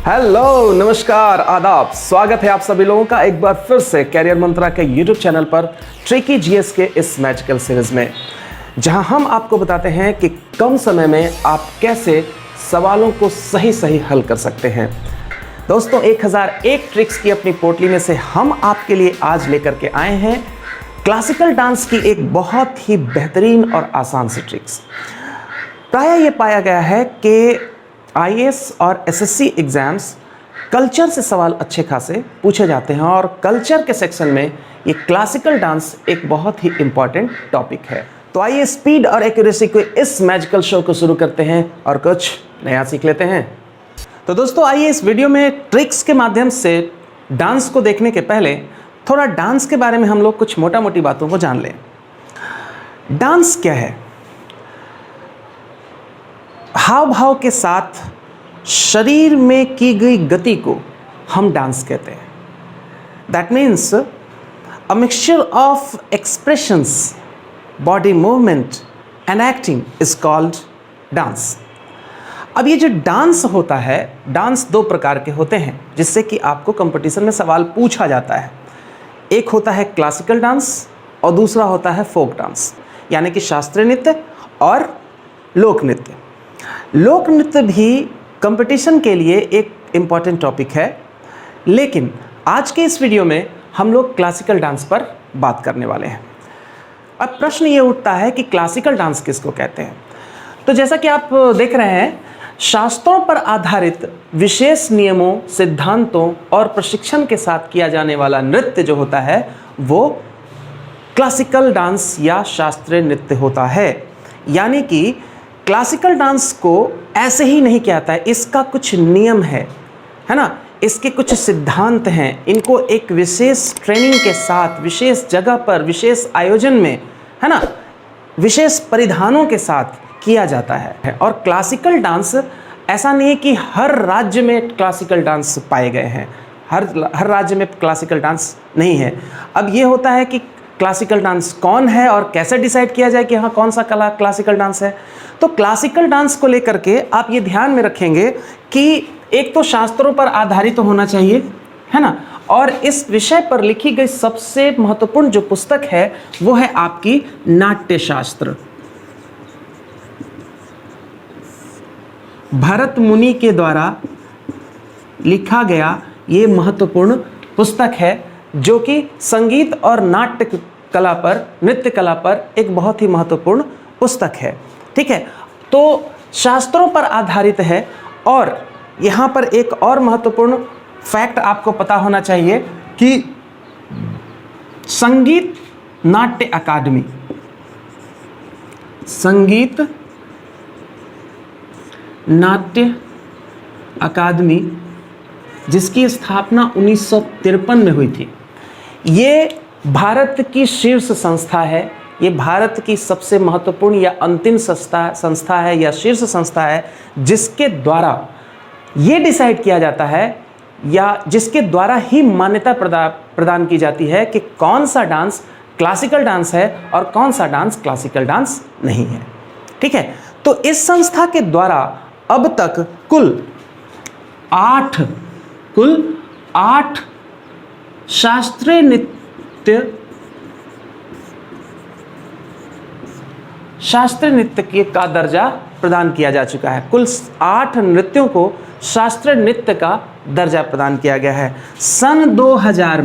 Hello, नमस्कार, आदाब। स्वागत है आप सभी लोगों का एक बार फिर से कैरियर मंत्रा के यूट्यूब चैनल पर ट्रिकी जीएस के इस मैजिकल सीरीज में, जहां हम आपको बताते हैं कि कम समय में आप कैसे सवालों को सही हल कर सकते हैं। दोस्तों, 1001 ट्रिक्स की अपनी पोटली में से हम आपके लिए आज लेकर के आए हैं क्लासिकल डांस की एक बहुत ही बेहतरीन और आसान सी ट्रिक्स। प्रायः ये पाया गया है कि आईएएस और एसएससी एग्जाम्स कल्चर से सवाल अच्छे खासे पूछे जाते हैं और कल्चर के सेक्शन में ये क्लासिकल डांस एक बहुत ही इंपॉर्टेंट टॉपिक है। तो आइए स्पीड और एक्यूरेसी को इस मैजिकल शो को शुरू करते हैं और कुछ नया सीख लेते हैं। तो दोस्तों, आइए इस वीडियो में ट्रिक्स के माध्यम से डांस को देखने के पहले थोड़ा डांस के बारे में हम लोग कुछ मोटा मोटी बातों को जान लें। डांस क्या है? हाव भाव के साथ शरीर में की गई गति को हम डांस कहते हैं। That means a mixture of expressions, body movement and acting is called dance. अब ये जो डांस होता है, डांस दो प्रकार के होते हैं जिससे कि आपको कंपटीशन में सवाल पूछा जाता है। एक होता है क्लासिकल डांस और दूसरा होता है फोक डांस, यानी कि शास्त्रीय नृत्य और लोक नृत्य। लोक नृत्य भी कंपटीशन के लिए एक इम्पॉर्टेंट टॉपिक है, लेकिन आज के इस वीडियो में हम लोग क्लासिकल डांस पर बात करने वाले हैं। अब प्रश्न ये उठता है कि क्लासिकल डांस किसको कहते हैं? तो जैसा कि आप देख रहे हैं, शास्त्रों पर आधारित विशेष नियमों, सिद्धांतों और प्रशिक्षण के साथ किया जाने वाला नृत्य जो होता है वो क्लासिकल डांस या शास्त्रीय नृत्य होता है। यानी कि क्लासिकल डांस को ऐसे ही नहीं किया जाता है, इसका कुछ नियम है ना, इसके कुछ सिद्धांत हैं, इनको एक विशेष ट्रेनिंग के साथ, विशेष जगह पर, विशेष आयोजन में, है ना, विशेष परिधानों के साथ किया जाता है। और क्लासिकल डांस ऐसा नहीं है कि हर राज्य में क्लासिकल डांस पाए गए हैं, हर राज्य में क्लासिकल डांस नहीं है। अब ये होता है कि क्लासिकल डांस कौन है और कैसे डिसाइड किया जाए कि हाँ कौन सा क्लासिकल डांस है। तो क्लासिकल डांस को लेकर के आप ये ध्यान में रखेंगे कि एक तो शास्त्रों पर आधारित तो होना चाहिए, है ना, और इस विषय पर लिखी गई सबसे महत्वपूर्ण जो पुस्तक है वो है आपकी नाट्य शास्त्र। भरत मुनि के द्वारा लिखा गया ये महत्वपूर्ण पुस्तक है, जो कि संगीत और नाट्य कला पर, नृत्य कला पर एक बहुत ही महत्वपूर्ण पुस्तक है। ठीक है, तो शास्त्रों पर आधारित है। और यहाँ पर एक और महत्वपूर्ण फैक्ट आपको पता होना चाहिए कि संगीत नाट्य अकादमी, संगीत नाट्य अकादमी जिसकी स्थापना 1953 में हुई थी, ये भारत की शीर्ष संस्था है। ये भारत की सबसे महत्वपूर्ण या अंतिम संस्था है या शीर्ष संस्था है जिसके द्वारा ये डिसाइड किया जाता है या जिसके द्वारा ही मान्यता प्रदान की जाती है कि कौन सा डांस क्लासिकल डांस है और कौन सा डांस क्लासिकल डांस नहीं है। ठीक है, तो इस संस्था के द्वारा अब तक कुल 8 शास्त्रीय नृत्य का दर्जा प्रदान किया जा चुका है। कुल 8 नृत्यों को शास्त्रीय नृत्य का दर्जा प्रदान किया गया है। सन 2000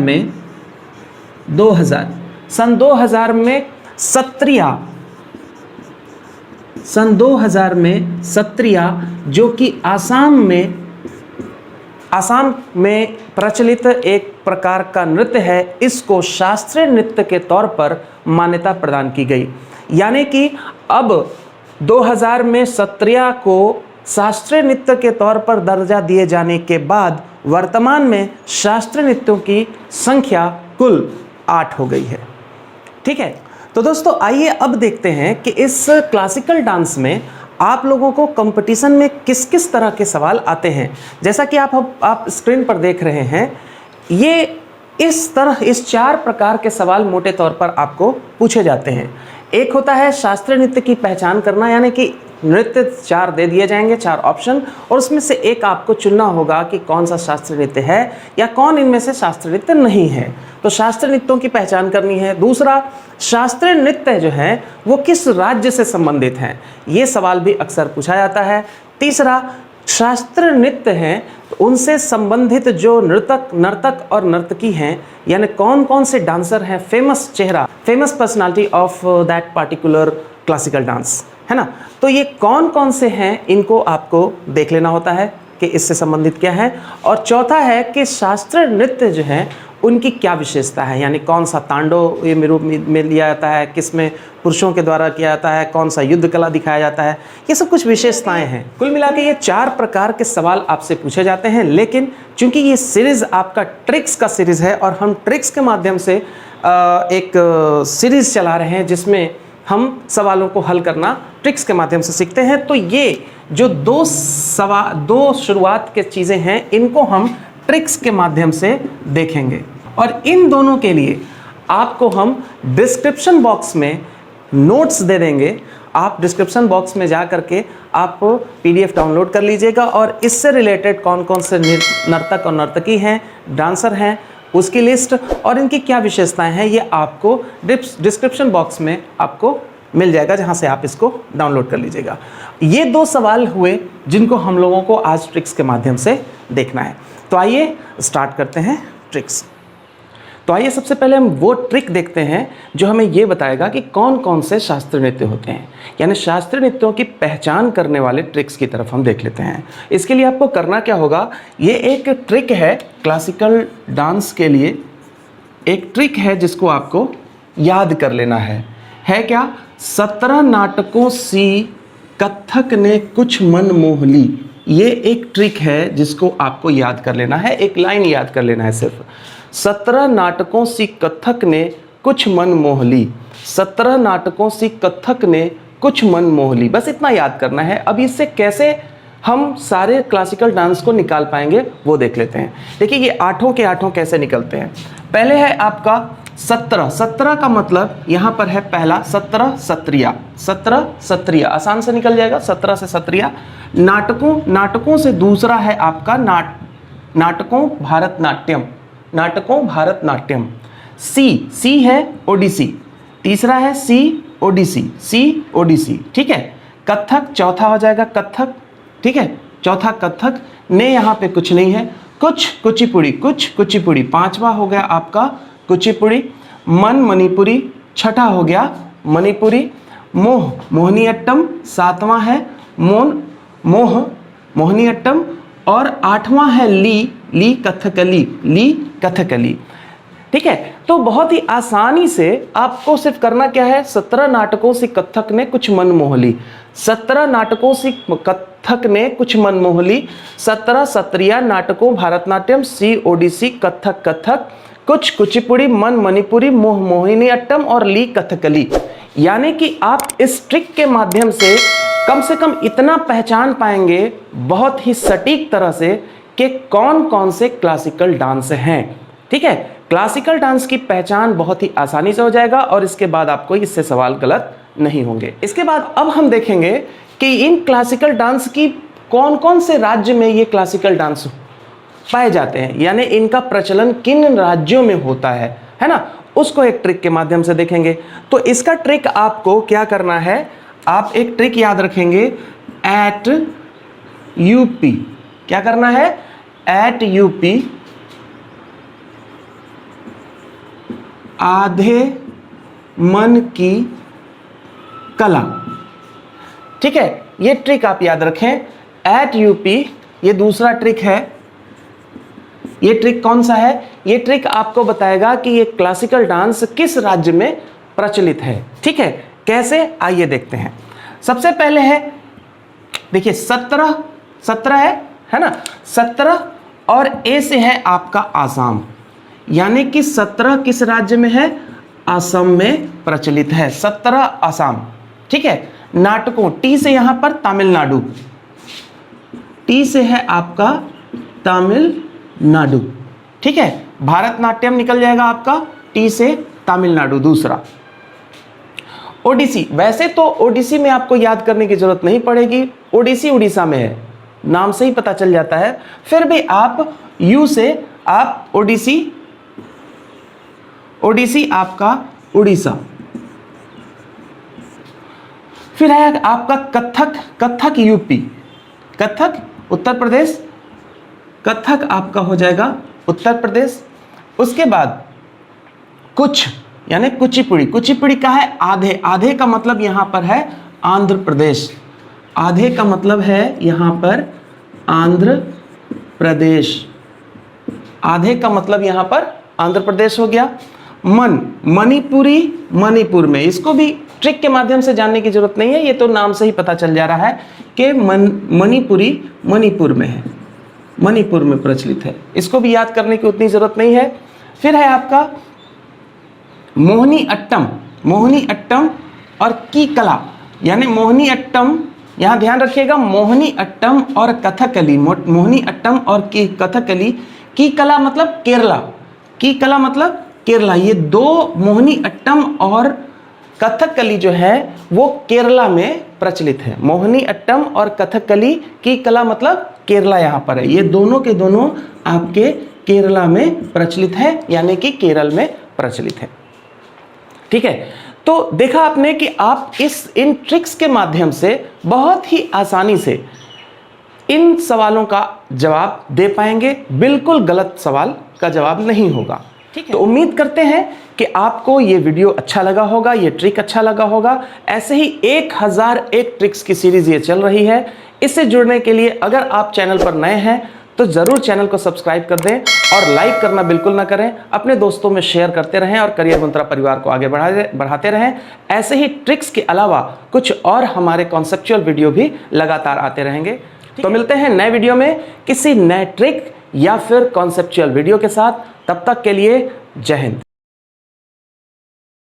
में सत्रिया जो कि आसाम में प्रचलित एक प्रकार का नृत्य है, इसको शास्त्रीय नृत्य के तौर पर मान्यता प्रदान की गई। यानी कि अब 2000 में सत्रिया को शास्त्रीय नृत्य के तौर पर दर्जा दिए जाने के बाद वर्तमान में शास्त्रीय नृत्यों की संख्या कुल 8 हो गई है। ठीक है, तो दोस्तों आइए अब देखते हैं कि इस क्लासिकल डांस में आप लोगों को कंपटीशन में किस किस तरह के सवाल आते हैं। जैसा कि आप स्क्रीन पर देख रहे हैं, ये इस 4 प्रकार के सवाल मोटे तौर पर आपको पूछे जाते हैं। एक होता है शास्त्रीय नृत्य की पहचान करना, यानी कि नृत्य 4 दे दिए जाएंगे, 4 ऑप्शन, और उसमें से एक आपको चुनना होगा कि कौन सा शास्त्रीय नृत्य है या कौन इनमें से शास्त्रीय नृत्य नहीं है। तो शास्त्रीय नृत्यों की पहचान करनी है। दूसरा, शास्त्रीय नृत्य जो है वो किस राज्य से संबंधित हैं, ये सवाल भी अक्सर पूछा जाता है। तीसरा, शास्त्रीय नृत्य हैं उनसे संबंधित जो नर्तक और नर्तकी हैं, यानी कौन कौन से डांसर हैं, फेमस चेहरा, famous personality of that particular classical dance, है ना। तो ये कौन कौन से हैं, इनको आपको देख लेना होता है कि इससे संबंधित क्या है। और चौथा है कि शास्त्रीय नृत्य जो है उनकी क्या विशेषता है, यानी कौन सा तांडव ये रूप में लिया जाता है, किस में पुरुषों के द्वारा किया जाता है, कौन सा युद्ध कला दिखाया जाता है, ये सब कुछ विशेषताएं हैं। कुल मिला के ये 4 प्रकार के सवाल आपसे पूछे जाते हैं। लेकिन चूंकि ये सीरीज़ आपका ट्रिक्स का सीरीज़ है और हम ट्रिक्स के माध्यम से एक सीरीज़ चला रहे हैं जिसमें हम सवालों को हल करना ट्रिक्स के माध्यम से सीखते हैं, तो ये जो दो शुरुआत के चीज़ें हैं इनको हम ट्रिक्स के माध्यम से देखेंगे। और इन दोनों के लिए आपको हम डिस्क्रिप्शन बॉक्स में नोट्स दे देंगे। आप डिस्क्रिप्शन बॉक्स में जा करके आप PDF डाउनलोड कर लीजिएगा और इससे रिलेटेड कौन कौन से नर्तक और नर्तकी हैं, डांसर हैं, उसकी लिस्ट और इनकी क्या विशेषताएं हैं, ये आपको डिस्क्रिप्शन बॉक्स में आपको मिल जाएगा, जहां से आप इसको डाउनलोड कर लीजिएगा। ये 2 सवाल हुए जिनको हम लोगों को आज ट्रिक्स के माध्यम से देखना है। तो आइए स्टार्ट करते हैं ट्रिक्स। तो आइए सबसे पहले हम वो ट्रिक देखते हैं जो हमें ये बताएगा कि कौन कौन से शास्त्रीय नृत्य होते हैं, यानी शास्त्रीय नृत्यों की पहचान करने वाले ट्रिक्स की तरफ हम देख लेते हैं। इसके लिए आपको करना क्या होगा, ये एक ट्रिक है क्लासिकल डांस के लिए, एक ट्रिक है जिसको आपको याद कर लेना है क्या, 17 नाटकों सी कथक ने कुछ मन मोह ली। ये एक ट्रिक है जिसको आपको याद कर लेना है, एक लाइन याद कर लेना है सिर्फ। 17 नाटकों सी कथक ने कुछ मन मोह ली, 17 नाटकों सी कथक ने कुछ मन मोह ली, बस इतना याद करना है। अब इससे कैसे हम सारे क्लासिकल डांस को निकाल पाएंगे वो देख लेते हैं। देखिए ये 8 के 8 कैसे निकलते हैं। पहले है आपका 17 का मतलब यहाँ पर है पहला 17 सत्रिया, 17 सत्रिया आसान से निकल जाएगा, 17 से सत्रिया। नाटकों से दूसरा है आपका नाटकों भारतनाट्यम, नाटकों भारतनाट्यम। सी है ओडिसी, तीसरा है सी ओडिसी, ठीक है। कथक चौथा हो जाएगा कथक, ठीक है, चौथा कथक। ने यहाँ पे कुछ नहीं है, कुचिपुड़ी, पांचवा हो गया आपका कुचिपुड़ी। मणिपुरी छठा हो गया मणिपुरी। मोहिनीअट्टम सातवां है मोहिनीअट्टम और 8वां है ली कथकली, ठीक है। तो बहुत ही आसानी से आपको सिर्फ करना क्या है, 17 नाटकों से कथक ने कुछ मन मोह ली, 17 नाटकों से कथक ने कुछ मन मोह ली, 17 सत्रिया नाटकों भारतनाट्यम, सी ओडिसी, कथक, कुछ कुचिपुड़ी, मणिपुरी, मोहिनीअट्टम और ली कथकली। यानी कि आप इस ट्रिक के माध्यम से कम इतना पहचान पाएंगे बहुत ही सटीक तरह से कि कौन कौन से क्लासिकल डांस हैं, ठीक है। क्लासिकल डांस की पहचान बहुत ही आसानी से हो जाएगा और इसके बाद आपको इससे सवाल गलत नहीं होंगे। इसके बाद अब हम देखेंगे कि इन क्लासिकल डांस की कौन कौन से राज्य में ये क्लासिकल डांस पाए जाते हैं, यानी इनका प्रचलन किन राज्यों में होता है ना, उसको एक ट्रिक के माध्यम से देखेंगे। तो इसका ट्रिक आपको क्या करना है, आप एक ट्रिक याद रखेंगे, एट यूपी। क्या करना है, एट यूपी आधे मन की कला, ठीक है। ये ट्रिक आप याद रखें, एट यूपी। ये दूसरा ट्रिक है। ये ट्रिक कौन सा है, ये ट्रिक आपको बताएगा कि ये क्लासिकल डांस किस राज्य में प्रचलित है, ठीक है। कैसे, आइए देखते हैं। सबसे पहले है, देखिए 17 है ना, 17 और ए से है आपका आसाम, यानी कि 17 किस राज्य में है, असम में प्रचलित है, 17 असम, ठीक है। नाटकों, टी से यहां पर तमिलनाडु, टी से है आपका तमिलनाडु, ठीक है। भारतनाट्यम निकल जाएगा आपका टी से तमिलनाडु दूसरा। ओडिसी, वैसे तो ओडिसी में आपको याद करने की जरूरत नहीं पड़ेगी, ओडिसी उड़ीसा में है, नाम से ही पता चल जाता है। फिर भी आप यू से आप ओडिसी, ओडिसी आपका उड़ीसा। फिर है आपका कथक, कथक यूपी, कथक उत्तर प्रदेश, कथक आपका हो जाएगा उत्तर प्रदेश। उसके बाद कुछ यानी कुचिपुड़ी, कुचिपुड़ी का है आधे, आधे का मतलब यहां पर है आंध्र प्रदेश, आधे का मतलब है यहां पर आंध्र प्रदेश, आधे का मतलब यहां पर आंध्र प्रदेश हो गया। मन, मणिपुरी, मणिपुर में, इसको भी ट्रिक के माध्यम से जानने की जरूरत नहीं है, ये तो नाम से ही पता चल जा रहा है कि मणिपुरी मणिपुर में है, मणिपुर में प्रचलित है, इसको भी याद करने की उतनी जरूरत नहीं है। फिर है आपका मोहिनी अट्टम, मोहिनी अट्टम और की कला, यानी मोहिनी अट्टम, यहां ध्यान रखिएगा, मोहिनी अट्टम और कथकली, मोहिनी अट्टम और की कथकली, की कला मतलब केरला, की कला मतलब केरला, ये दो मोहिनी अट्टम और कथकली जो है वो केरला में प्रचलित है। मोहिनी अट्टम और कथकली, की कला मतलब केरला यहां पर है, ये दोनों के दोनों आपके केरला में प्रचलित है, यानी कि केरल में प्रचलित है। ठीक है, तो देखा आपने कि आप इन ट्रिक्स के माध्यम से बहुत ही आसानी से इन सवालों का जवाब दे पाएंगे, बिल्कुल गलत सवाल का जवाब नहीं होगा। ठीक है, तो उम्मीद करते हैं कि आपको ये वीडियो अच्छा लगा होगा, ये ट्रिक अच्छा लगा होगा। ऐसे ही 1001 ट्रिक्स की सीरीज ये चल रही है। इससे जुड़ने के लिए अगर आप चैनल पर नए हैं तो जरूर चैनल को सब्सक्राइब कर दें और लाइक करना बिल्कुल ना करें, अपने दोस्तों में शेयर करते रहें और करियर मंत्रा परिवार को आगे बढ़ाते रहें। ऐसे ही ट्रिक्स के अलावा कुछ और हमारे कॉन्सेप्चुअल वीडियो भी लगातार आते रहेंगे। तो मिलते हैं नए वीडियो में किसी नए ट्रिक या फिर कॉन्सेप्चुअल वीडियो के साथ, तब तक के लिए जय हिंद।